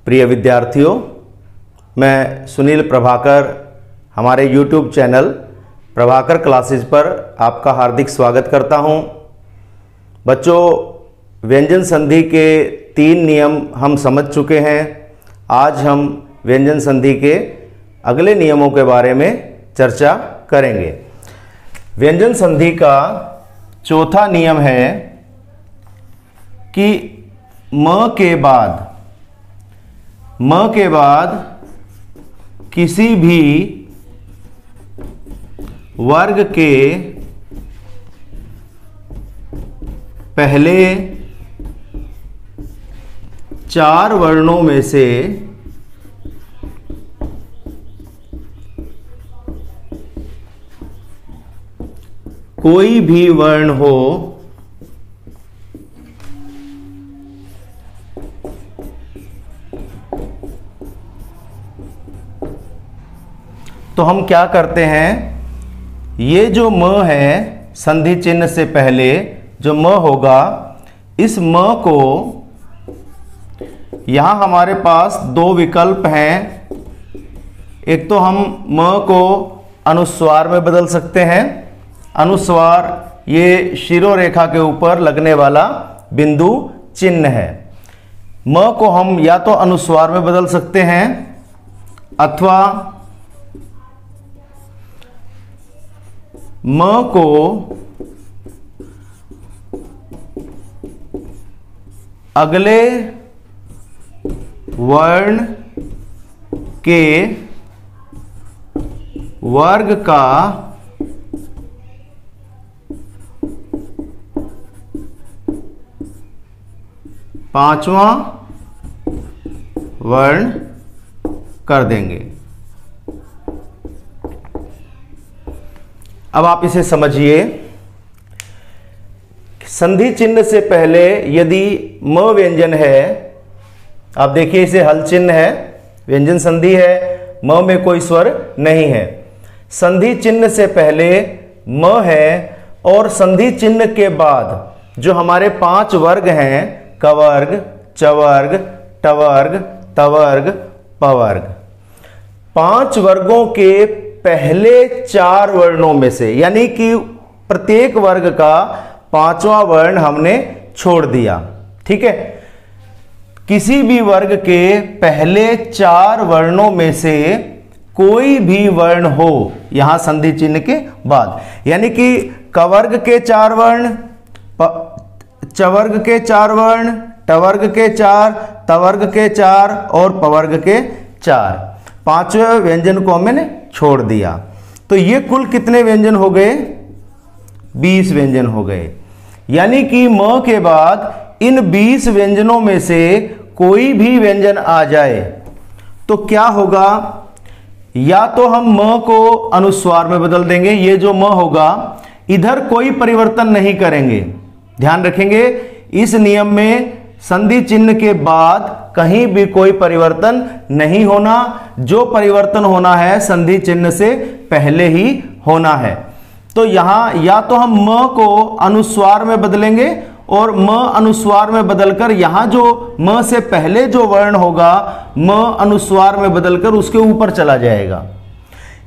प्रिय विद्यार्थियों, मैं सुनील प्रभाकर हमारे YouTube चैनल प्रभाकर क्लासेस पर आपका हार्दिक स्वागत करता हूं। बच्चों, व्यंजन संधि के 3 नियम हम समझ चुके हैं। आज हम व्यंजन संधि के अगले नियमों के बारे में चर्चा करेंगे। व्यंजन संधि का चौथा नियम है कि म के बाद किसी भी वर्ग के पहले 4 वर्णों में से कोई भी वर्ण हो तो हम क्या करते हैं, ये जो म है संधि चिन्ह से पहले जो म होगा, इस म को यहां हमारे पास 2 विकल्प हैं। एक तो हम म को अनुस्वार में बदल सकते हैं। अनुस्वार ये शिरोरेखा के ऊपर लगने वाला बिंदु चिन्ह है। म को हम या तो अनुस्वार में बदल सकते हैं अथवा म को अगले वर्ण के वर्ग का पांचवा वर्ण कर देंगे। अब आप इसे समझिए। संधि चिन्ह से पहले यदि म व्यंजन है, आप देखिए इसे हल चिन्ह है, व्यंजन संधि है, म में कोई स्वर नहीं है। संधि चिन्ह से पहले म है और संधि चिन्ह के बाद जो हमारे 5 वर्ग हैं, कवर्ग, चवर्ग, टवर्ग, तवर्ग, पवर्ग, 5 वर्गों के पहले 4 वर्णों में से, यानी कि प्रत्येक वर्ग का 5वां वर्ण हमने छोड़ दिया। ठीक है, किसी भी वर्ग के पहले 4 वर्णों में से कोई भी वर्ण हो यहां संधि चिन्ह के बाद, यानी कि कवर्ग के 4 वर्ण, चवर्ग के 4 वर्ण, टवर्ग के 4, तवर्ग के 4 और पवर्ग के 4, 5वें व्यंजन को हमने छोड़ दिया। तो ये कुल कितने व्यंजन हो गए? 20 व्यंजन हो गए। यानी कि म के बाद इन 20 व्यंजनों में से कोई भी व्यंजन आ जाए तो क्या होगा, या तो हम म को अनुस्वार में बदल देंगे, ये जो म होगा इधर कोई परिवर्तन नहीं करेंगे। ध्यान रखेंगे, इस नियम में संधि चिन्ह के बाद कहीं भी कोई परिवर्तन नहीं होना। जो परिवर्तन होना है संधि चिन्ह से पहले ही होना है। तो यहां या तो हम म को अनुस्वार में बदलेंगे और म अनुस्वार में बदलकर यहां जो म से पहले जो वर्ण होगा म अनुस्वार में बदलकर उसके ऊपर चला जाएगा।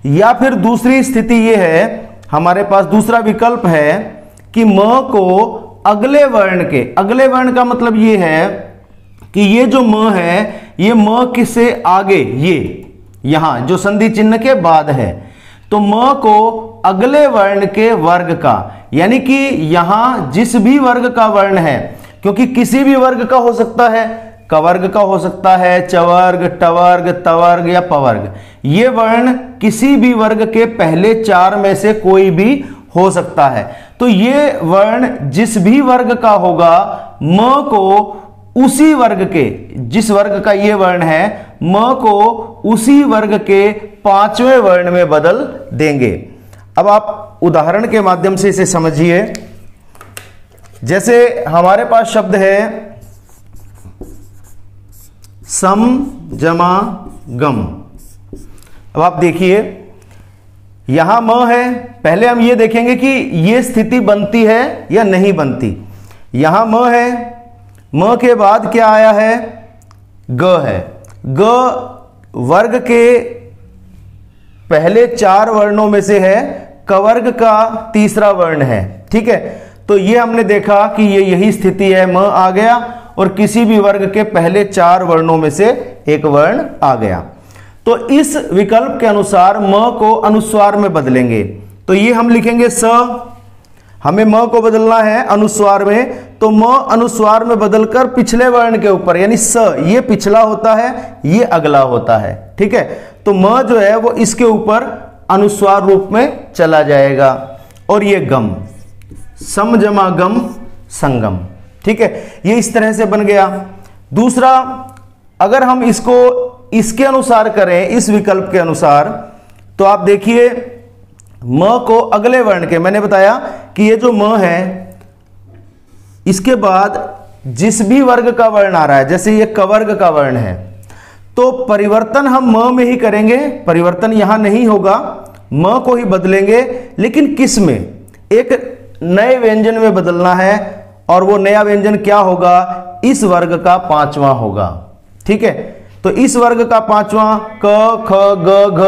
या फिर दूसरी स्थिति यह है, हमारे पास दूसरा विकल्प है कि म को अगले वर्ण के, अगले वर्ण का मतलब ये है कि ये जो म है ये म किससे आगे, ये यहां जो संधि चिन्ह के बाद है, तो म को अगले वर्ण के वर्ग का, यानी कि यहां जिस भी वर्ग का वर्ण है, क्योंकि किसी भी वर्ग का हो सकता है, कवर्ग का हो सकता है, चवर्ग, टवर्ग, तवर्ग या पवर्ग, ये वर्ण किसी भी वर्ग के पहले 4 में से कोई भी हो सकता है। तो ये वर्ण जिस भी वर्ग का होगा, म को उसी वर्ग के, जिस वर्ग का ये वर्ण है, म को उसी वर्ग के 5वें वर्ण में बदल देंगे। अब आप उदाहरण के माध्यम से इसे समझिए। जैसे हमारे पास शब्द है सम जमा गम। अब आप देखिए यहां म है, पहले हम ये देखेंगे कि ये स्थिति बनती है या नहीं बनती। यहां म है, म के बाद क्या आया है, ग है। ग वर्ग के पहले 4 वर्णों में से है, कवर्ग का तीसरा वर्ण है। ठीक है, तो ये हमने देखा कि ये यही स्थिति है, म आ गया और किसी भी वर्ग के पहले 4 वर्णों में से एक वर्ण आ गया। तो इस विकल्प के अनुसार म को अनुस्वार में बदलेंगे। तो ये हम लिखेंगे स, हमें म को बदलना है अनुस्वार में, तो म अनुस्वार में बदलकर पिछले वर्ण के ऊपर, यानी स ये पिछला होता है, ये अगला होता है। ठीक है, तो म जो है वो इसके ऊपर अनुस्वार रूप में चला जाएगा और ये गम, सम जमा गम संगम। ठीक है, ये इस तरह से बन गया। दूसरा, अगर हम इसको इसके अनुसार करें, इस विकल्प के अनुसार, तो आप देखिए म को अगले वर्ण के, मैंने बताया कि ये जो म है इसके बाद जिस भी वर्ग का वर्ण आ रहा है, जैसे ये कवर्ग का वर्ण है, तो परिवर्तन हम म में ही करेंगे, परिवर्तन यहां नहीं होगा, म को ही बदलेंगे। लेकिन किस में? एक नए व्यंजन में बदलना है और वो नया व्यंजन क्या होगा? इस वर्ग का 5वां होगा। ठीक है, तो इस वर्ग का 5वां क ख ग घ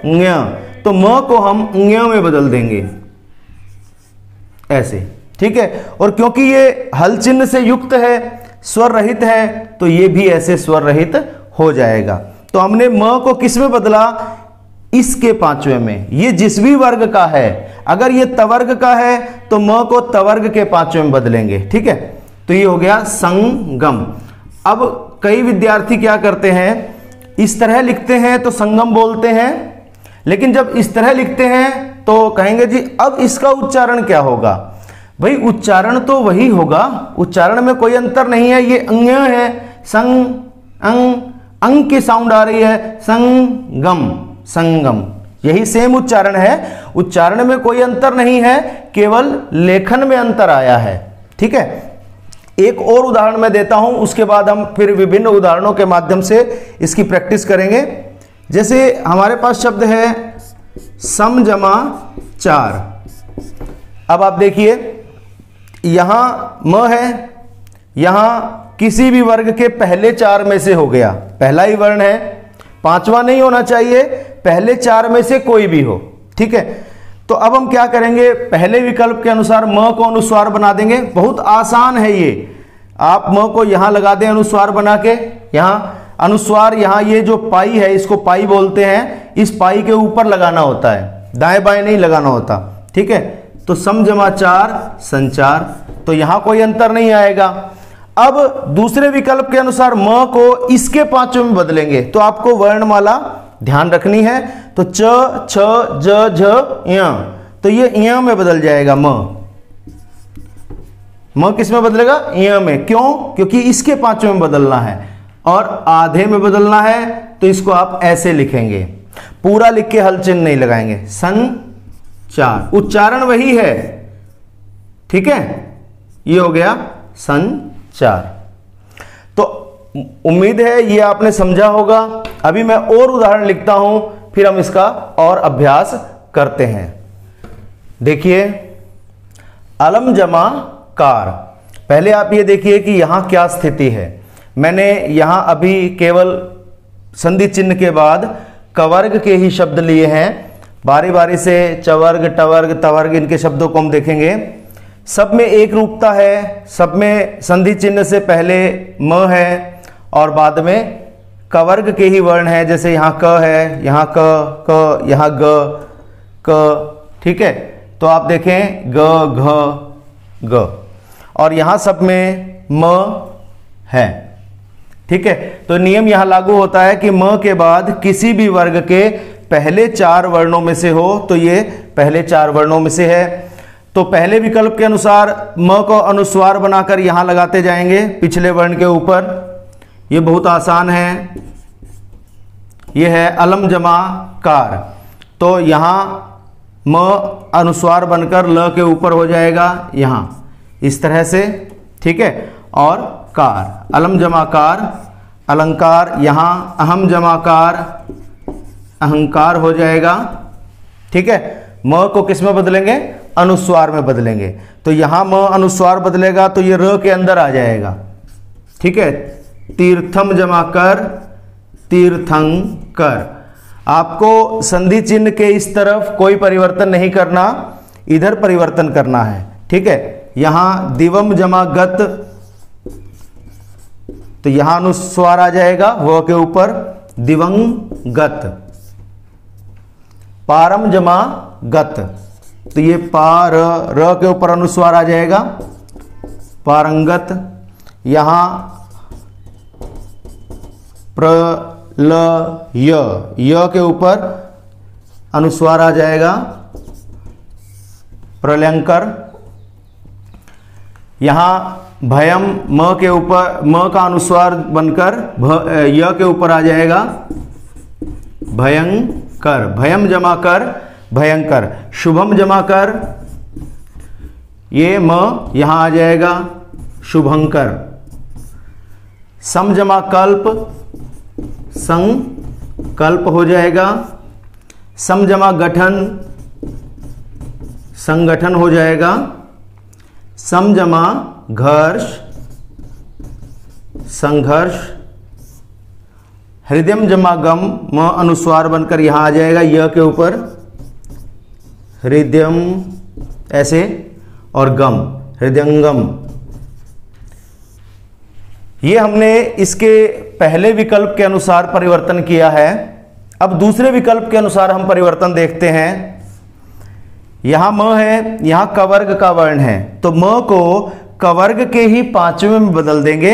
ङ, तो म को हम ङ में बदल देंगे ऐसे। ठीक है, और क्योंकि ये हल चिन्ह से युक्त है, स्वर रहित है, तो ये भी ऐसे स्वर रहित हो जाएगा। तो हमने म को किस में बदला? इसके 5वें में। ये जिस भी वर्ग का है, अगर ये तवर्ग का है तो म को तवर्ग के 5वें में बदलेंगे। ठीक है, तो ये हो गया संगम। अब कई विद्यार्थी क्या करते हैं, इस तरह लिखते हैं तो संगम बोलते हैं, लेकिन जब इस तरह लिखते हैं तो कहेंगे जी अब इसका उच्चारण क्या होगा? भाई उच्चारण तो वही होगा, उच्चारण में कोई अंतर नहीं है। ये अंग है, संग अंग की साउंड आ रही है, संगम संगम, यही सेम उच्चारण है, उच्चारण में कोई अंतर नहीं है, केवल लेखन में अंतर आया है। ठीक है, एक और उदाहरण मैं देता हूं, उसके बाद हम फिर विभिन्न उदाहरणों के माध्यम से इसकी प्रैक्टिस करेंगे। जैसे हमारे पास शब्द है सम जमा 4। अब आप देखिए यहां म है, यहां किसी भी वर्ग के पहले 4 में से हो गया, पहला ही वर्ण है, 5वां नहीं होना चाहिए, पहले 4 में से कोई भी हो। ठीक है, तो अब हम क्या करेंगे, पहले विकल्प के अनुसार म को अनुस्वार बना देंगे। बहुत आसान है ये, आप म को यहां लगा दें अनुस्वार बना के, यहां अनुस्वार, यहां ये जो पाई है इसको पाई बोलते हैं, इस पाई के ऊपर लगाना होता है, दाएं बाएं नहीं लगाना होता। ठीक है, तो सम जमा 4 संचार, तो यहां कोई अंतर नहीं आएगा। अब दूसरे विकल्प के अनुसार म को इसके 5वें में बदलेंगे, तो आपको वर्णमाला ध्यान रखनी है। तो च छ ज झ य, तो ये य में बदल जाएगा, म किस में बदलेगा? य में। क्यों? क्योंकि इसके 5वें में बदलना है और आधे में बदलना है, तो इसको आप ऐसे लिखेंगे, पूरा लिख के हल चिन्ह नहीं लगाएंगे, संचार, उच्चारण वही है। ठीक है, ये हो गया संचार। तो उम्मीद है ये आपने समझा होगा। अभी मैं और उदाहरण लिखता हूं, फिर हम इसका और अभ्यास करते हैं। देखिए अलम जमा कार, पहले आप ये देखिए कि यहां क्या स्थिति है। मैंने यहां अभी केवल संधि चिन्ह के बाद कवर्ग के ही शब्द लिए हैं, बारी बारी से चवर्ग टवर्ग तवर्ग इनके शब्दों को हम देखेंगे। सब में एक रूपता है, सब में संधि चिन्ह से पहले म है और बाद में कवर्ग के ही वर्ण है, जैसे यहाँ क है, यहाँ क, यहाँ ग, क। ठीक है, तो आप देखें ग घ ग, और यहाँ सब में म है। ठीक है, तो नियम यहाँ लागू होता है कि म के बाद किसी भी वर्ग के पहले 4 वर्णों में से हो, तो ये पहले 4 वर्णों में से है। तो पहले विकल्प के अनुसार म को अनुस्वार बनाकर यहां लगाते जाएंगे पिछले वर्ण के ऊपर। ये बहुत आसान है, ये है अलम जमा कार, तो यहां म अनुस्वार बनकर ल के ऊपर हो जाएगा यहां इस तरह से। ठीक है, और कार, अलम जमा कार अलंकार, यहां अहम जमा कार अहंकार हो जाएगा। ठीक है, म को किस में बदलेंगे? अनुस्वार में बदलेंगे, तो यहां म अनुस्वार बदलेगा तो ये र के अंदर आ जाएगा। ठीक है, तीर्थम जमा कर तीर्थंकर। आपको संधि चिन्ह के इस तरफ कोई परिवर्तन नहीं करना, इधर परिवर्तन करना है, ठीक है। यहां दिवम जमा गत, तो यहां अनुस्वार आ जाएगा व के ऊपर, दिवंगत। पारम जमा गत, तो ये पार र के ऊपर अनुस्वार आ जाएगा, पारंगत। यहां प्रलय, य के ऊपर अनुस्वार आ जाएगा, प्रलयंकर। यहां भयम, म के ऊपर, म का अनुस्वार बनकर य के ऊपर आ जाएगा, भयंकर। भयम जमा कर, भयंकर। शुभम जमा कर, ये म यहां आ जाएगा, शुभंकर। सम जमा कल्प, संकल्प हो जाएगा। सम जमा गठन, संगठन हो जाएगा। सम जमा घर्ष, संघर्ष। हृदयम जमा गम, म अनुस्वार बनकर यहां आ जाएगा य के ऊपर, हृदयम ऐसे, और गम, हृदयंगम। ये हमने इसके पहले विकल्प के अनुसार परिवर्तन किया है। अब दूसरे विकल्प के अनुसार हम परिवर्तन देखते हैं। यहां म है, यहां कवर्ग का वर्ण है, तो म को कवर्ग के ही पांचवें में बदल देंगे।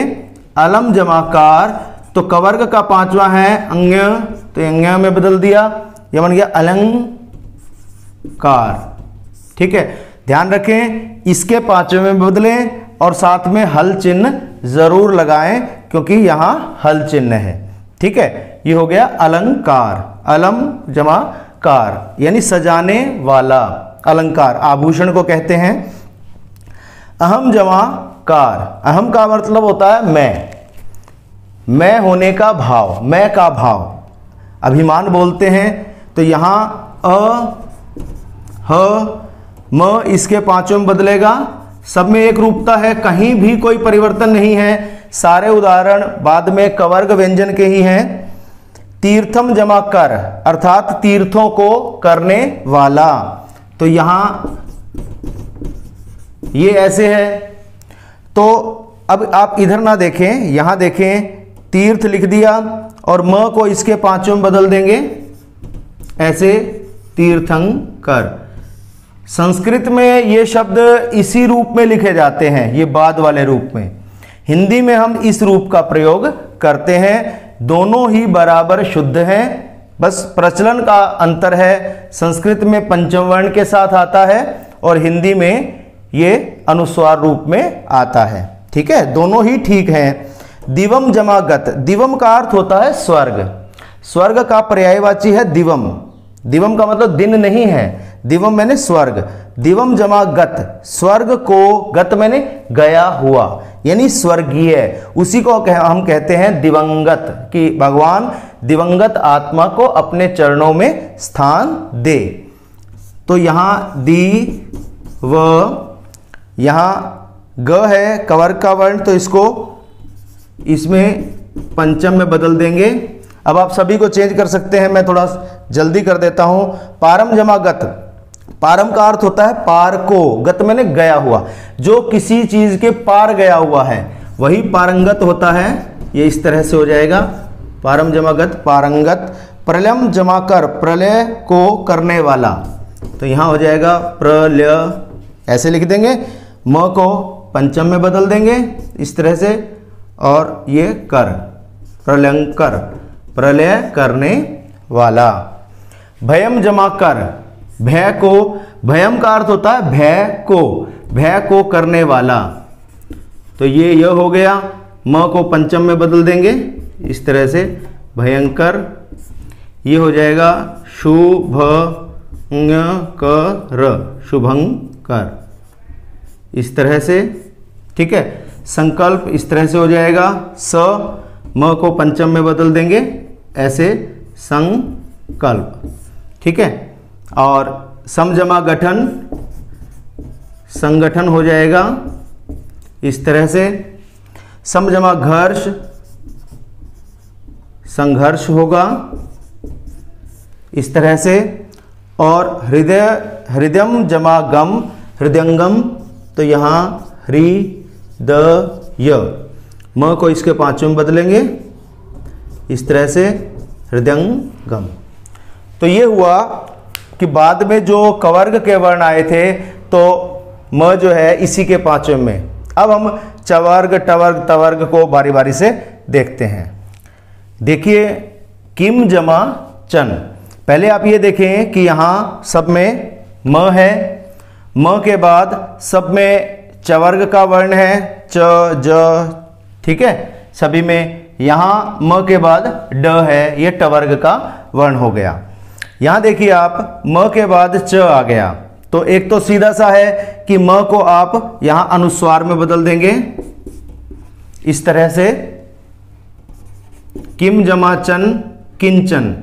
अलम जमाकार, तो कवर्ग का पांचवा है अंग्य, तो अंग्य में बदल दिया, यह बन गया अलंकार। ठीक है, ध्यान रखें इसके पांचवें में बदलें और साथ में हल चिन्ह जरूर लगाएं, क्योंकि यहां हल चिन्ह है। ठीक है, ये हो गया अलंकार। अलम जमा कार, यानी सजाने वाला। अलंकार आभूषण को कहते हैं। अहम जमा कार, अहम का मतलब होता है मैं होने का भाव, मैं का भाव, अभिमान बोलते हैं। तो यहां अ, ह, म इसके पांचों में बदलेगा। सब में एक रूपता है, कहीं भी कोई परिवर्तन नहीं है। सारे उदाहरण बाद में कवर्ग व्यंजन के ही हैं। तीर्थम जमा कर, अर्थात तीर्थों को करने वाला। तो यहां ये ऐसे है। तो अब आप इधर ना देखें, यहां देखें, तीर्थ लिख दिया और म को इसके पांचों में बदल देंगे ऐसे, तीर्थंकर। संस्कृत में ये शब्द इसी रूप में लिखे जाते हैं, ये बाद वाले रूप में। हिंदी में हम इस रूप का प्रयोग करते हैं। दोनों ही बराबर शुद्ध हैं, बस प्रचलन का अंतर है। संस्कृत में पंचम वर्ण के साथ आता है और हिंदी में ये अनुस्वार रूप में आता है। ठीक है, दोनों ही ठीक हैं। दिवम जमा गत, दिवम का अर्थ होता है स्वर्ग। स्वर्ग का पर्यायवाची है दिवम। दिवम का मतलब दिन नहीं है, दिवम मैंने स्वर्ग। दिवम जमा गत, स्वर्ग को, गत मैंने गया हुआ, यानी स्वर्गीय। उसी को हम कहते हैं दिवंगत, कि भगवान दिवंगत आत्मा को अपने चरणों में स्थान दे। तो यहां दी व, यहां ग है कवर्ग का वर्ण, तो इसको इसमें पंचम में बदल देंगे। अब आप सभी को चेंज कर सकते हैं, मैं थोड़ा जल्दी कर देता हूं। पारम जमा गत, पारम का अर्थ होता है पार को, गत मैंने गया हुआ, जो किसी चीज के पार गया हुआ है वही पारंगत होता है। ये इस तरह से हो जाएगा, पारम जमागत पारंगत। प्रलयम जमा कर, प्रलय को करने वाला, तो यहां हो जाएगा प्रलय, ऐसे लिख देंगे। म को पंचम में बदल देंगे इस तरह से, और ये कर, प्रलयंकर, प्रलय करने वाला। भयम जमा कर, भय को, भयम का अर्थ होता है भय को, भय को करने वाला। तो ये हो गया। म को पंचम में बदल देंगे इस तरह से, भयंकर। ये हो जाएगा शुभंकर, शुभंकर, इस तरह से। ठीक है, संकल्प इस तरह से हो जाएगा। स, म को पंचम में बदल देंगे ऐसे, संकल्प। ठीक है, और समजमा गठन, संगठन हो जाएगा इस तरह से। समजमा घर्ष, संघर्ष होगा इस तरह से। और हृदयम जमा गम, हृदयंगम, तो यहाँ हृदय, म को इसके पांचों में बदलेंगे इस तरह से, हृदयंगम। तो ये हुआ कि बाद में जो कवर्ग के वर्ण आए थे तो म जो है इसी के पांचों में। अब हम चवर्ग, टवर्ग, तवर्ग को बारी बारी से देखते हैं। देखिए किम जमा चन, पहले आप ये देखें कि यहाँ सब में म है, म के बाद सब में चवर्ग का वर्ण है, च, ज, ठीक है, सभी में। यहाँ म के बाद ड है, ये टवर्ग का वर्ण हो गया। यहाँ देखिए आप म के बाद च आ गया, तो एक तो सीधा सा है कि म को आप यहाँ अनुस्वार में बदल देंगे इस तरह से, किम जमा चन किंचन।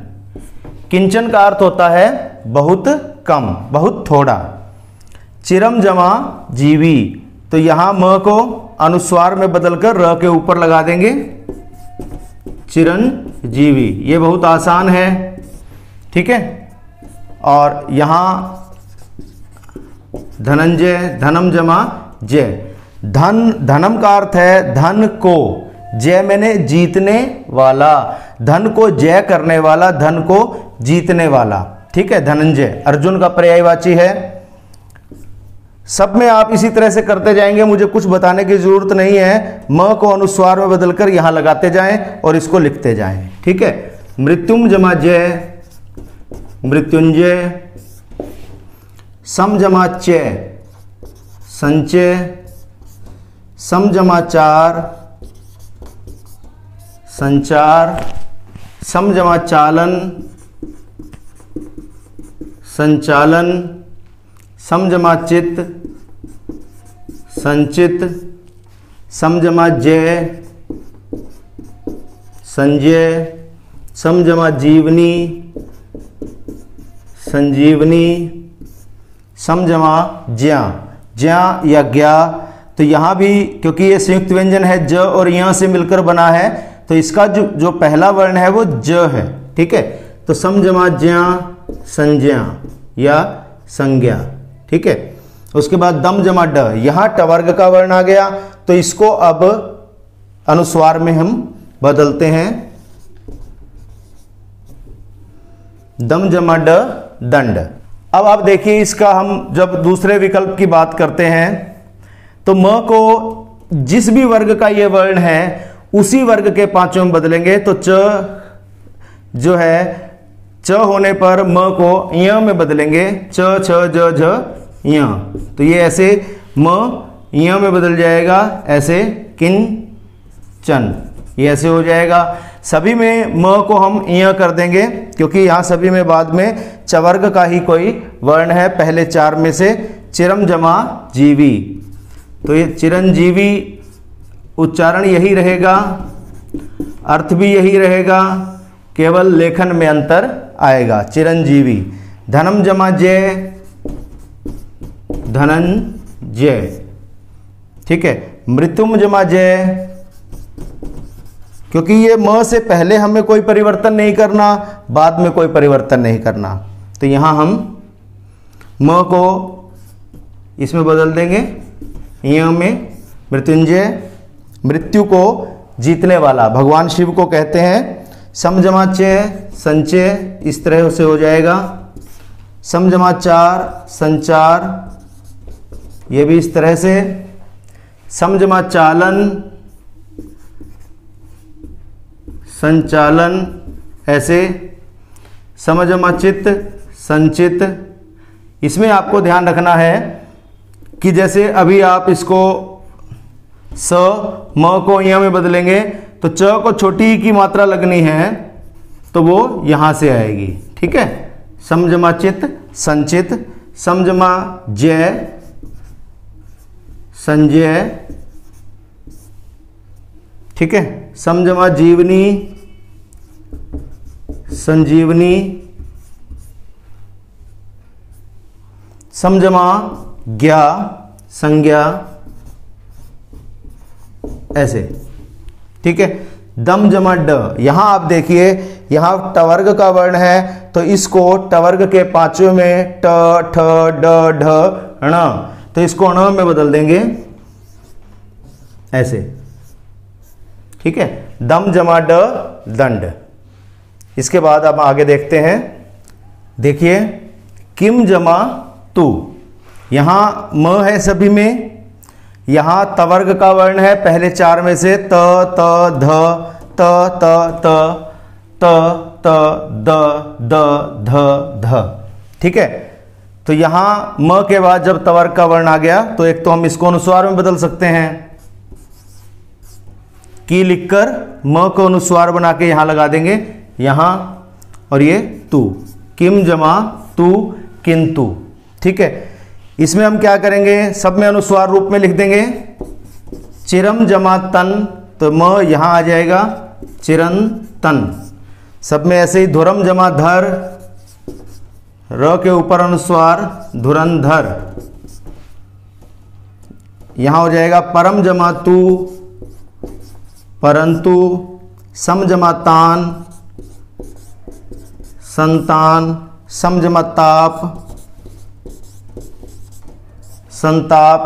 किंचन का अर्थ होता है बहुत कम, बहुत थोड़ा। चिरम जमा जीवी, तो यहां म को अनुस्वार में बदलकर र के ऊपर लगा देंगे, चिरंजीवी। ये बहुत आसान है, ठीक है। और यहां धनंजय, धनम जमा जय, धन, धनम का अर्थ है धन को, जय मैंने जीतने वाला, धन को जय करने वाला, धन को जीतने वाला, ठीक है। धनंजय अर्जुन का पर्यायवाची है। सब में आप इसी तरह से करते जाएंगे, मुझे कुछ बताने की जरूरत नहीं है। म को अनुस्वार में बदलकर यहां लगाते जाएं और इसको लिखते जाएं, ठीक है। मृत्युम जमा जय, मृत्युंजय। सम जमा चय, संचय। सम जमा चार, संचार। सम जमा चालन, संचालन। सम जमा चित, संचित। सम जमा जय, संजय। सम जमा जीवनी, संजीवनी। सम जमा ज्या, ज्या या ज्ञा। तो यहाँ भी क्योंकि ये संयुक्त व्यंजन है, ज और यहाँ से मिलकर बना है, तो इसका जो पहला वर्ण है वो ज है, ठीक है। तो सम जमा ज्या, संज्ञा या संज्ञा, ठीक है। उसके बाद दम जमा ड, यहां टवर्ग का वर्ण आ गया, तो इसको अब अनुस्वार में हम बदलते हैं, दम जमा ड, दंड। अब आप देखिए इसका हम जब दूसरे विकल्प की बात करते हैं तो म को जिस भी वर्ग का ये वर्ण है उसी वर्ग के पांचों में बदलेंगे। तो च जो है, च होने पर म को य में बदलेंगे, च, छ, ज, झ, य। तो ये ऐसे म य में बदल जाएगा, ऐसे किन चन, ये ऐसे हो जाएगा। सभी में म को हम य कर देंगे क्योंकि यहाँ सभी में बाद में चवर्ग का ही कोई वर्ण है पहले चार में से। चिरम जमा जीवी, तो ये चिरंजीवी उच्चारण यही रहेगा, अर्थ भी यही रहेगा, केवल लेखन में अंतर आएगा। चिरंजीवी। धनम जमा जय, धनंजय, ठीक है। मृत्युम जमा जय, क्योंकि ये म से पहले हमें कोई परिवर्तन नहीं करना, बाद में कोई परिवर्तन नहीं करना, तो यहां हम म को इसमें बदल देंगे य में, मृत्युंजय। मृत्यु को जीतने वाला भगवान शिव को कहते हैं। सम जमा चय, संचय, इस तरह से हो जाएगा। सम जमा चार, संचार, ये भी इस तरह से। सम जमा चालन, संचालन, ऐसे। सम जमा चित्त, संचित। इसमें आपको ध्यान रखना है कि जैसे अभी आप इसको स म को य में बदलेंगे तो च को छोटी ई की मात्रा लगनी है तो वो यहां से आएगी, ठीक है। सम जमा चित्त, संचित। सम जमा जय, संजय, ठीक है। सम जमा जीवनी, संजीवनी। सम जमा ज्ञा, संज्ञा, ऐसे, ठीक है। दम जमा ड। यहां आप देखिए, यहां टवर्ग का वर्ण है तो इसको टवर्ग के पांचवें में ट ठ ड ढ ण, तो इसको ण में बदल देंगे ऐसे, ठीक है। दम जमा ड दंड। इसके बाद अब आगे देखते हैं, देखिए किम जमा तू। यहां म है सभी में, यहां तवर्ग का वर्ण है पहले चार में से त त ध त त त त त द द ध ध, ठीक है। तो यहां म के बाद जब तवर्ग का वर्ण आ गया तो एक तो हम इसको अनुस्वार में बदल सकते हैं, की लिखकर म को अनुस्वार बना के यहां लगा देंगे यहां, और ये तू, किम जमा तू किंतु, ठीक है। इसमें हम क्या करेंगे, सब में अनुस्वार रूप में लिख देंगे। चिरम जमा तन, तो म यहां आ जाएगा चिरंतन। सब में ऐसे ही धुरम जमा धर, र के ऊपर अनुस्वार धुरंधर। यहां हो जाएगा परम जमा तू परंतु, सम जमा तान संतान, सम जमा ताप संताप,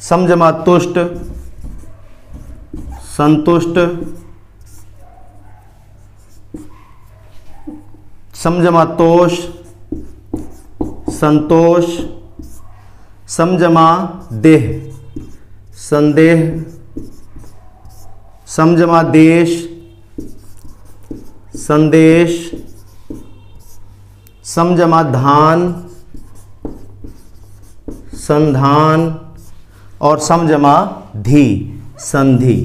सम जमा तुष्ट संतुष्ट, सम जमा तोष संतोष, सम जमा देह संदेह, सम जमा देश संदेश, सम जमा धान संधान, और सम जमा धी संधि।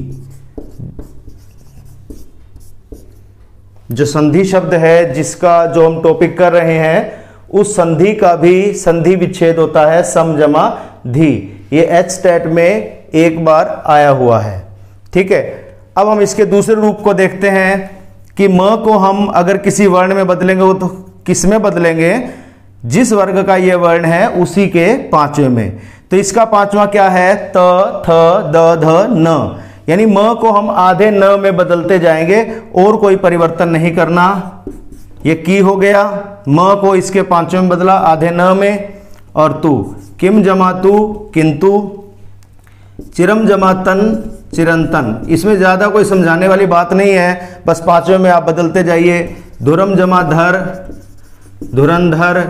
जो संधि शब्द है जिसका जो हम टॉपिक कर रहे हैं, उस संधि का भी संधि विच्छेद होता है सम जमा धी। ये एच स्टैट में एक बार आया हुआ है, ठीक है। अब हम इसके दूसरे रूप को देखते हैं कि म को हम अगर किसी वर्ण में बदलेंगे, वो तो किस में बदलेंगे, जिस वर्ग का ये वर्ण है उसी के पांचवें में। तो इसका पांचवा क्या है, त थ द ध न, यानी म को हम आधे न में बदलते जाएंगे और कोई परिवर्तन नहीं करना। ये की हो गया, म को इसके पांचवें में बदला आधे न में, और तू, किम जमा तू किंतु, चिरम जमा तन चिरंतन। इसमें ज्यादा कोई समझाने वाली बात नहीं है, बस पांचवें में आप बदलते जाइए। धुरम जमा धर धुरंधर,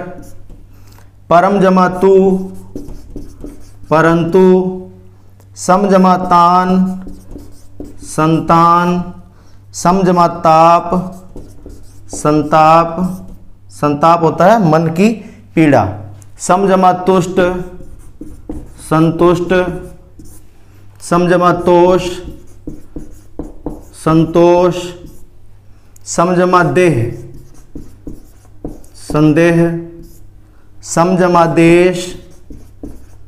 परम जमा तू परंतु, सम जमा तान संतान, सम जमा ताप संताप, संताप होता है मन की पीड़ा, सम जमा तुष्ट संतुष्ट, सम जमा तोष संतोष, सम जमा देह संदेह, सम जमा देश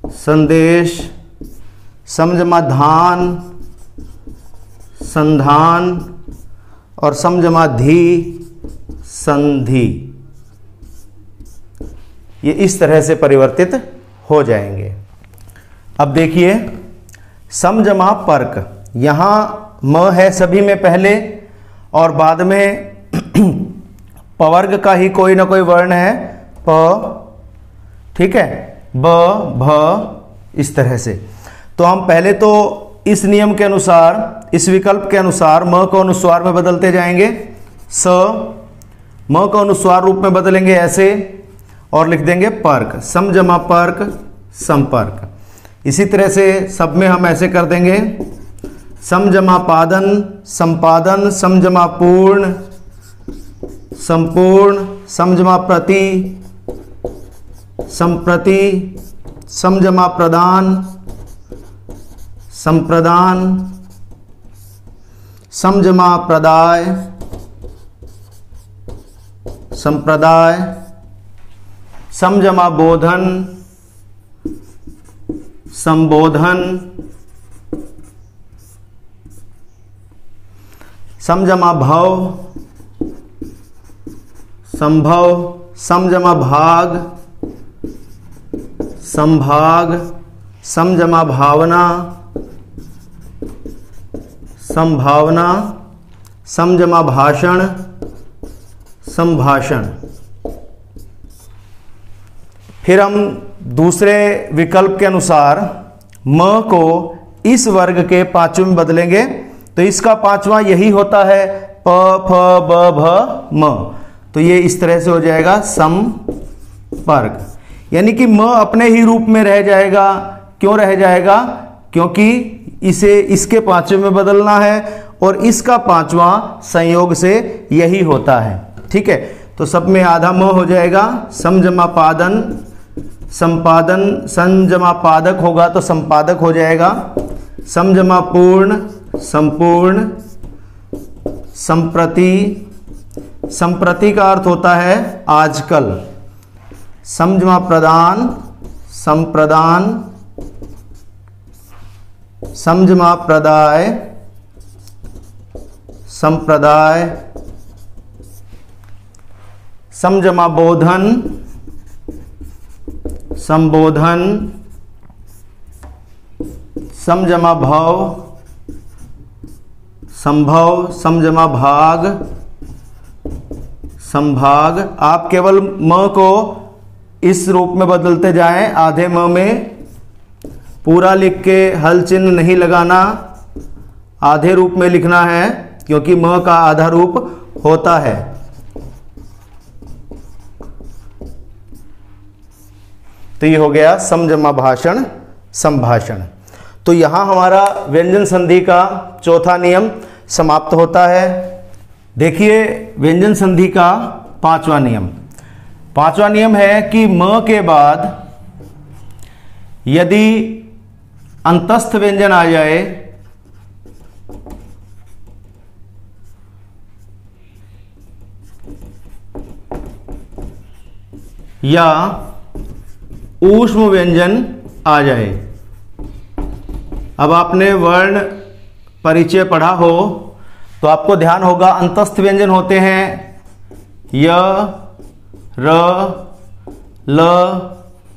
संदेश, सम जमा धान संधान, और सम जमा धी संधि। ये इस तरह से परिवर्तित हो जाएंगे। अब देखिए सम जमा पर्क, यहां म है सभी में पहले, और बाद में पवर्ग का ही कोई ना कोई वर्ण है प, ठीक है, ब भ, इस तरह से। तो हम पहले तो इस नियम के अनुसार, इस विकल्प के अनुसार म को अनुस्वार में बदलते जाएंगे। स म को अनुस्वार रूप में बदलेंगे ऐसे, और लिख देंगे पर्क, सम जमा पर्क संपर्क। इसी तरह से सब में हम ऐसे कर देंगे, सम जमा पादन संपादन, सम जमा पूर्ण संपूर्ण, सम जमा प्रति संप्रति, सम जमा प्रदान संप्रदान, सम जमा प्रदाय संप्रदाय, सम जमा बोधन संबोधन, सम जमा भव संभव, सम जमा भाग संभाग, सम जमा भावना संभावना, सम जमा भाषण, संभाषण। फिर हम दूसरे विकल्प के अनुसार म को इस वर्ग के पांचवें में बदलेंगे, तो इसका पांचवा यही होता है प फ ब भ म, तो ये इस तरह से हो जाएगा संपर्क, यानी कि म अपने ही रूप में रह जाएगा। क्यों रह जाएगा? क्योंकि इसे इसके पांचवें में बदलना है और इसका पांचवा संयोग से यही होता है। ठीक है, तो सब में आधा म हो जाएगा। सम जमा पादन, संपादन, सम जमा पादक होगा तो संपादक हो जाएगा। सम जमा पूर्ण, संपूर्ण। संप्रति, संप्रति का अर्थ होता है आजकल। सम जमा प्रदान, संप्रदान। सम जमा प्रदाय, संप्रदाय। सम जमा बोधन, संबोधन। सम जमा भव, संभव। सम जमा भाग, संभाग। आप केवल म को इस रूप में बदलते जाएं, आधे म में। पूरा लिख के हल चिन्ह नहीं लगाना, आधे रूप में लिखना है, क्योंकि म का आधा रूप होता है। तो ये हो गया सम जमा भाषण, संभाषण। तो यहां हमारा व्यंजन संधि का चौथा नियम समाप्त होता है। देखिए व्यंजन संधि का पांचवा नियम। पांचवा नियम है कि म के बाद यदि अंतस्थ व्यंजन आ जाए या ऊष्म व्यंजन आ जाए। अब आपने वर्ण परिचय पढ़ा हो तो आपको ध्यान होगा अंतस्थ व्यंजन होते हैं य, र, ल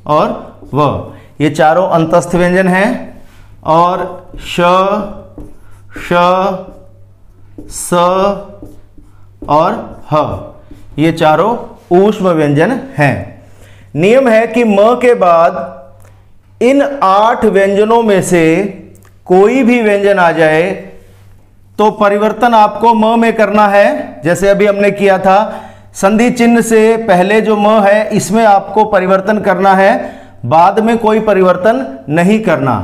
और व। ये चारों अंतस्थ व्यंजन हैं। और श, श, स और ह, ये चारों ऊष्म व्यंजन हैं। नियम है कि म के बाद इन 8 व्यंजनों में से कोई भी व्यंजन आ जाए तो परिवर्तन आपको म में करना है। जैसे अभी हमने किया था, संधि चिन्ह से पहले जो म है इसमें आपको परिवर्तन करना है, बाद में कोई परिवर्तन नहीं करना।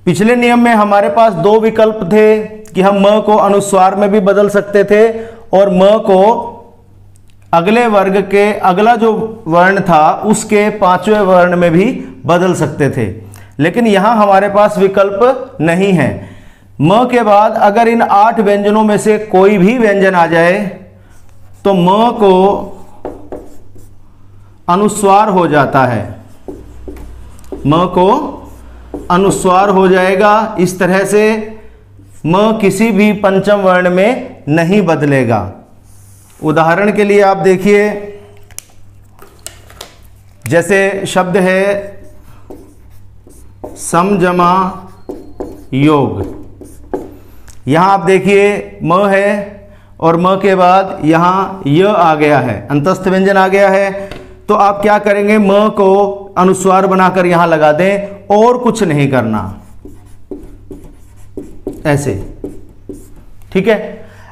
पिछले नियम में हमारे पास 2 विकल्प थे कि हम म को अनुस्वार में भी बदल सकते थे और म को अगले वर्ग के अगला जो वर्ण था उसके 5वें वर्ण में भी बदल सकते थे, लेकिन यहां हमारे पास विकल्प नहीं है। म के बाद अगर इन 8 व्यंजनों में से कोई भी व्यंजन आ जाए तो म को अनुस्वार हो जाता है। म को अनुस्वार हो जाएगा। इस तरह से म किसी भी पंचम वर्ण में नहीं बदलेगा। उदाहरण के लिए आप देखिए, जैसे शब्द है सम जमा योग। यहां आप देखिए म है और म के बाद यहां य आ गया है, अंतस्थ व्यंजन आ गया है। तो आप क्या करेंगे, म को अनुस्वार बनाकर यहां लगा दें और कुछ नहीं करना, ऐसे। ठीक है।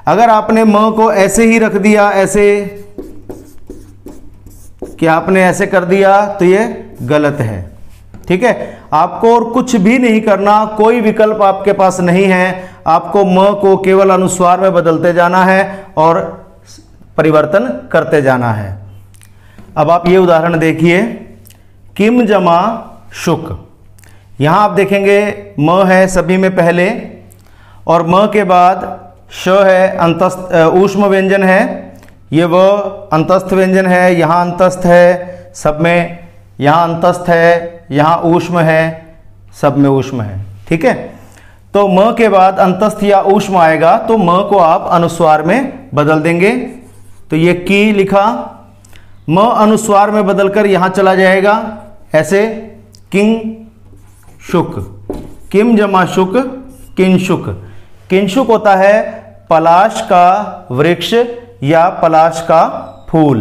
अगर आपने म को ऐसे ही रख दिया, ऐसे कि आपने ऐसे कर दिया, तो ये गलत है। ठीक है। आपको और कुछ भी नहीं करना, कोई विकल्प आपके पास नहीं है। आपको म को केवल अनुस्वार में बदलते जाना है और परिवर्तन करते जाना है। अब आप ये उदाहरण देखिए, किम जमा शुक। यहां आप देखेंगे म है सभी में पहले और म के बाद श है, अंतस्थ ऊष्म व्यंजन है। ये वो अंतस्थ व्यंजन है, यहाँ अंतस्थ है सब में, यहाँ अंतस्थ है, यहाँ ऊष्म है, सब में ऊष्म है। ठीक है। तो म के बाद अंतस्थ या ऊष्म आएगा तो म को आप अनुस्वार में बदल देंगे। तो ये की लिखा, म अनुस्वार में बदलकर यहाँ चला जाएगा, ऐसे किंग शुक। किम जमा शुक, किंशुक। किंशुक होता है पलाश का वृक्ष या पलाश का फूल।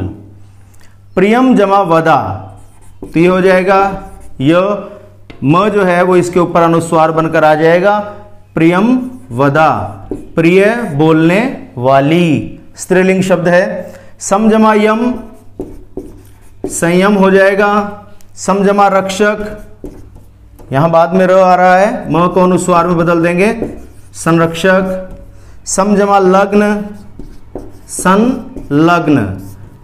प्रियम जमा वदा, तो ये हो जाएगा य म जो है वो इसके ऊपर अनुस्वार बनकर आ जाएगा। प्रियम वदा, प्रिय बोलने वाली, स्त्रीलिंग शब्द है। सम जमा यम, संयम हो जाएगा। सम जमा रक्षक, यहां बाद में र आ रहा है, म को अनुस्वार में बदल देंगे, संरक्षक। सम जमा लग्न, संलग्न,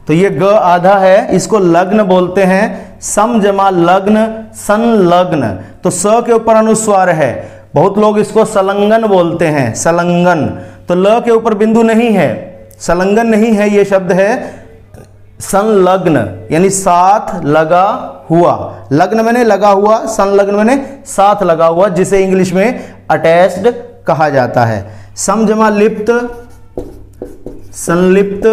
तो ये ग आधा है, इसको लग्न बोलते हैं। सम जमा लग्न, संलग्न, तो स के ऊपर अनुस्वार है। बहुत लोग इसको सलंगन बोलते हैं, सलंगन, तो ल के ऊपर बिंदु नहीं है, सलंगन नहीं है, ये शब्द है संलग्न, यानी साथ लगा हुआ। लग्न मैंने लगा हुआ, संलग्न मैंने साथ लगा हुआ, जिसे इंग्लिश में अटैच्ड कहा जाता है। सम जमा लिप्त, संलिप्त।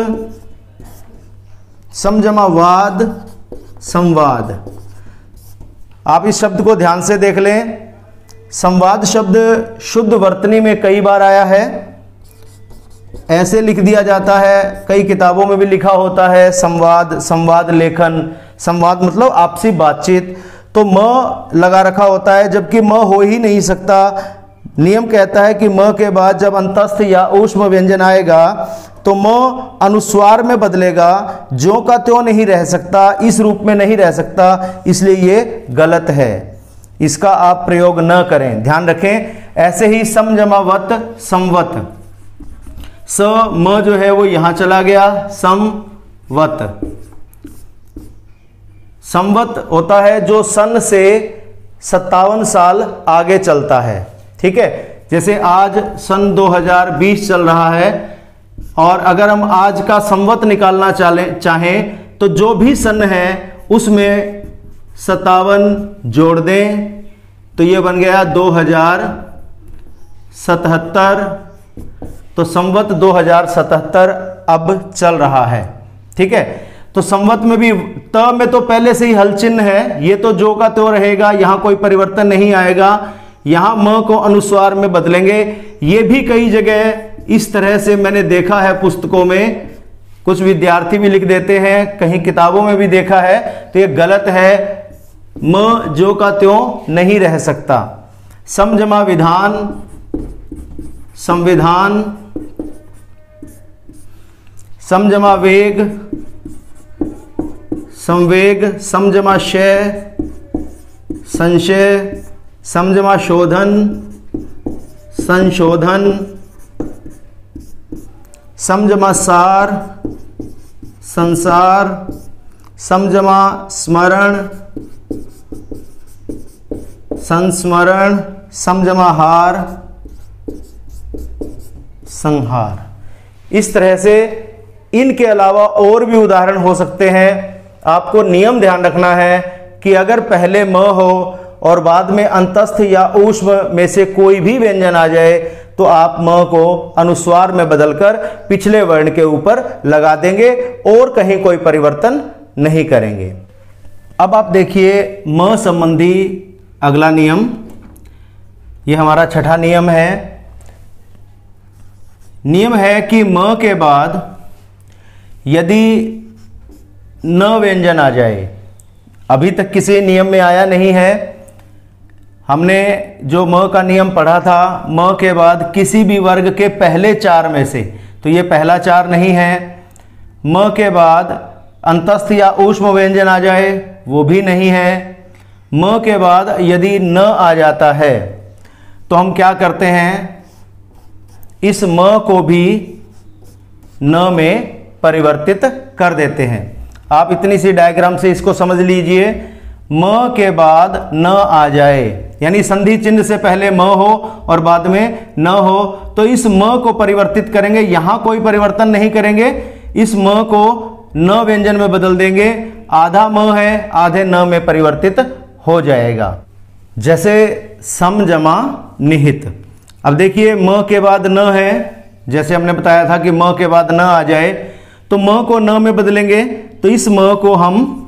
सम जमा वाद, संवाद। आप इस शब्द को ध्यान से देख लें। संवाद शब्द शुद्ध वर्तनी में कई बार आया है, ऐसे लिख दिया जाता है, कई किताबों में भी लिखा होता है संवाद, संवाद लेखन। संवाद मतलब आपसी बातचीत, तो म लगा रखा होता है, जबकि म हो ही नहीं सकता। नियम कहता है कि म के बाद जब अंतस्थ या ऊष्म व्यंजन आएगा तो म अनुस्वार में बदलेगा, ज्यों का त्यों नहीं रह सकता, इस रूप में नहीं रह सकता, इसलिए ये गलत है, इसका आप प्रयोग न करें, ध्यान रखें। ऐसे ही सम जमा वत, संवत, स म जो है वो यहां चला गया, संवत। संवत होता है जो सन से 57 साल आगे चलता है, ठीक है। जैसे आज सन 2020 चल रहा है, और अगर हम आज का संवत निकालना चाहें तो जो भी सन है उसमें 57 जोड़ दें, तो ये बन गया 2077। तो संवत 2077 अब चल रहा है, ठीक है। तो संवत में भी त में तो पहले से ही हल चिन्ह है, ये तो जो का त्यों रहेगा, यहां कोई परिवर्तन नहीं आएगा। यहां म को अनुस्वार में बदलेंगे। ये भी कई जगह इस तरह से मैंने देखा है पुस्तकों में, कुछ विद्यार्थी भी लिख देते हैं, कहीं किताबों में भी देखा है, तो ये गलत है। म जो का त्यों नहीं रह सकता। सम जमा विधान, संविधान। सम जमा वेग, संवेग। सम जमा शय, संशय। सम जमा शोधन, संशोधन। सम जमा सार, संसार। सम जमा स्मरण, संस्मरण। सम जमा हार, संहार। इस तरह से इनके अलावा और भी उदाहरण हो सकते हैं। आपको नियम ध्यान रखना है कि अगर पहले म हो और बाद में अंतस्थ या ऊष्म में से कोई भी व्यंजन आ जाए तो आप म को अनुस्वार में बदलकर पिछले वर्ण के ऊपर लगा देंगे और कहीं कोई परिवर्तन नहीं करेंगे। अब आप देखिए म संबंधी अगला नियम, ये हमारा छठा नियम है। नियम है कि म के बाद यदि न व्यंजन आ जाए, अभी तक किसी नियम में आया नहीं है। हमने जो म का नियम पढ़ा था, म के बाद किसी भी वर्ग के पहले चार में से, तो ये पहला चार नहीं है। म के बाद अंतस्थ या ऊष्म व्यंजन आ जाए, वो भी नहीं है। म के बाद यदि न आ जाता है तो हम क्या करते हैं, इस म को भी न में परिवर्तित कर देते हैं। आप इतनी सी डायग्राम से इसको समझ लीजिए। म के बाद न आ जाए, यानी संधि चिन्ह से पहले म हो और बाद में न हो, तो इस म को परिवर्तित करेंगे। यहां कोई परिवर्तन नहीं करेंगे, इस म को न व्यंजन में बदल देंगे। आधा म है, आधे न में परिवर्तित हो जाएगा। जैसे सम जमा निहित। अब देखिए म के बाद न है, जैसे हमने बताया था कि म के बाद न आ जाए तो म को न में बदलेंगे, तो इस म को हम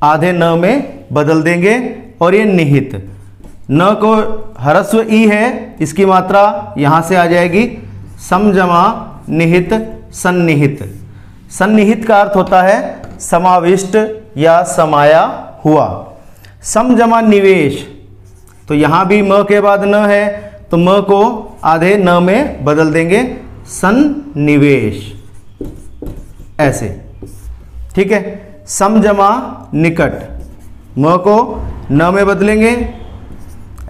आधे न में बदल देंगे। और ये निहित, न को ह्रस्व ई है, इसकी मात्रा यहां से आ जाएगी सम जमा निहित सन्निहित। सन्निहित का अर्थ होता है समाविष्ट या समाया हुआ। सम जमा निवेश, तो यहां भी म के बाद न है तो म को आधे न में बदल देंगे, सन्निवेश, ऐसे, ठीक है। सम जमा निकट, म को न में बदलेंगे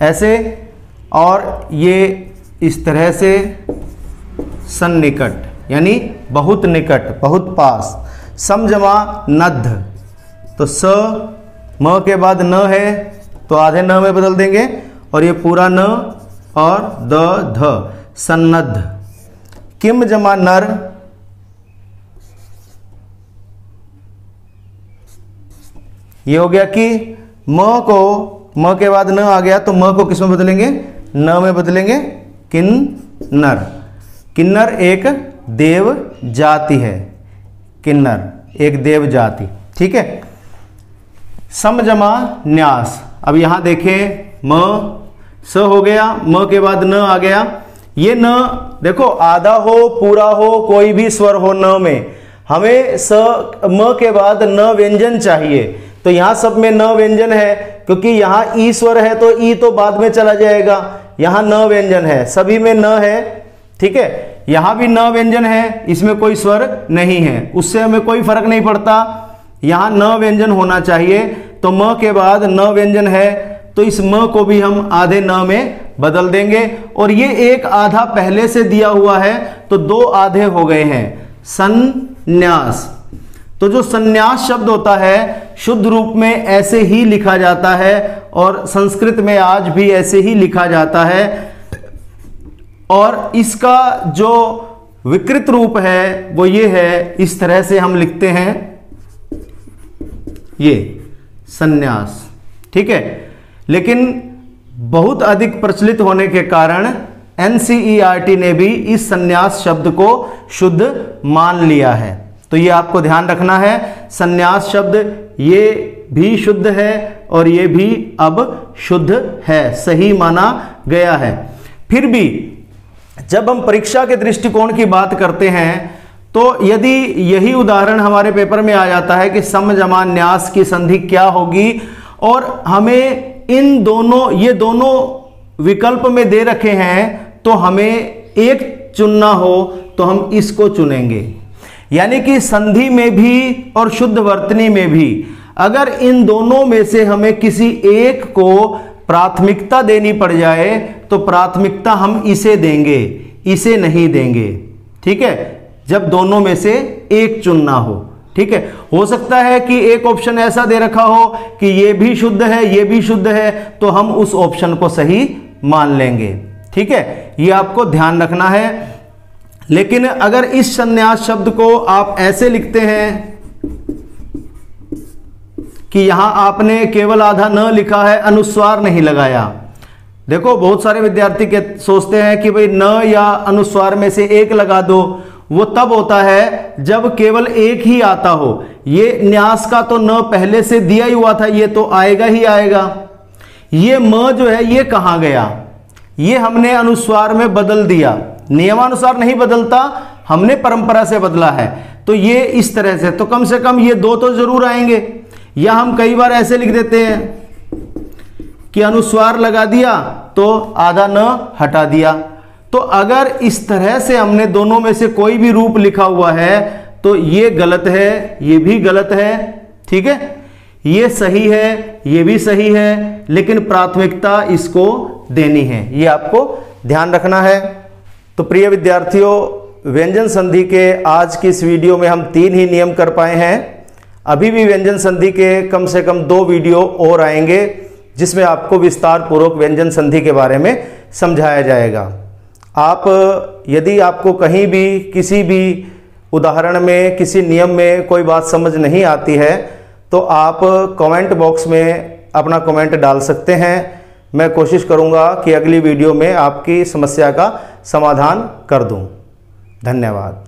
ऐसे, और ये इस तरह से सन्निकट यानी बहुत निकट, बहुत पास। सम जमा नद्ध, तो स म के बाद न है तो आधे न में बदल देंगे और ये पूरा न और द ध, सन्नद्ध। किम जमा नर, ये हो गया कि म के बाद न आ गया तो म को किस में बदलेंगे, न में बदलेंगे, किन्नर। किन्नर एक देव जाति है, किन्नर एक देव जाति, ठीक है। सम जमा न्यास, अब यहां देखें म स हो गया, म के बाद न आ गया। ये न देखो आधा हो पूरा हो कोई भी स्वर हो न में, हमें स म के बाद न व्यंजन चाहिए, तो यहां सब में न व्यंजन है, क्योंकि यहां ई स्वर है तो ई तो बाद में चला जाएगा, यहां न व्यंजन है, सभी में न है, ठीक है। यहां भी न व्यंजन है, इसमें कोई स्वर नहीं है, उससे हमें कोई फर्क नहीं पड़ता, यहां न व्यंजन होना चाहिए। तो म के बाद न व्यंजन है तो इस म को भी हम आधे न में बदल देंगे, और ये एक आधा पहले से दिया हुआ है तो दो आधे हो गए हैं, संन्यास। तो जो संन्यास शब्द होता है शुद्ध रूप में ऐसे ही लिखा जाता है, और संस्कृत में आज भी ऐसे ही लिखा जाता है, और इसका जो विकृत रूप है वो ये है, इस तरह से हम लिखते हैं, ये संन्यास, ठीक है। लेकिन बहुत अधिक प्रचलित होने के कारण एनसीईआरटी ने भी इस संन्यास शब्द को शुद्ध मान लिया है, तो ये आपको ध्यान रखना है। संन्यास शब्द ये भी शुद्ध है और ये भी अब शुद्ध है, सही माना गया है। फिर भी जब हम परीक्षा के दृष्टिकोण की बात करते हैं तो यदि यही उदाहरण हमारे पेपर में आ जाता है कि सम जमा न्यास की संधि क्या होगी, और हमें इन दोनों, ये दोनों विकल्प में दे रखे हैं, तो हमें एक चुनना हो तो हम इसको चुनेंगे। यानी कि संधि में भी और शुद्ध वर्तनी में भी अगर इन दोनों में से हमें किसी एक को प्राथमिकता देनी पड़ जाए तो प्राथमिकता हम इसे देंगे, इसे नहीं देंगे, ठीक है, जब दोनों में से एक चुनना हो, ठीक है। हो सकता है कि एक ऑप्शन ऐसा दे रखा हो कि ये भी शुद्ध है ये भी शुद्ध है, तो हम उस ऑप्शन को सही मान लेंगे, ठीक है, ये आपको ध्यान रखना है। लेकिन अगर इस संन्यास शब्द को आप ऐसे लिखते हैं कि यहां आपने केवल आधा न लिखा है, अनुस्वार नहीं लगाया। देखो बहुत सारे विद्यार्थी के सोचते हैं कि भाई न या अनुस्वार में से एक लगा दो, वो तब होता है जब केवल एक ही आता हो। ये न्यास का तो न पहले से दिया ही हुआ था, ये तो आएगा ही आएगा। ये म जो है ये कहां गया, ये हमने अनुस्वार में बदल दिया, नियमानुसार नहीं बदलता, हमने परंपरा से बदला है, तो ये इस तरह से, तो कम से कम ये दो तो जरूर आएंगे। या हम कई बार ऐसे लिख देते हैं कि अनुस्वार लगा दिया तो आधा न हटा दिया। तो अगर इस तरह से हमने दोनों में से कोई भी रूप लिखा हुआ है तो ये गलत है, ये भी गलत है, ठीक है, ये सही है ये भी सही है, लेकिन प्राथमिकता इसको देनी है, ये आपको ध्यान रखना है। तो प्रिय विद्यार्थियों, व्यंजन संधि के आज की इस वीडियो में हम 3 ही नियम कर पाए हैं। अभी भी व्यंजन संधि के कम से कम 2 वीडियो और आएंगे जिसमें आपको विस्तार पूर्वक व्यंजन संधि के बारे में समझाया जाएगा। आप यदि आपको कहीं भी किसी भी उदाहरण में किसी नियम में कोई बात समझ नहीं आती है तो आप कमेंट बॉक्स में अपना कमेंट डाल सकते हैं। मैं कोशिश करूंगा कि अगली वीडियो में आपकी समस्या का समाधान कर दूं। धन्यवाद।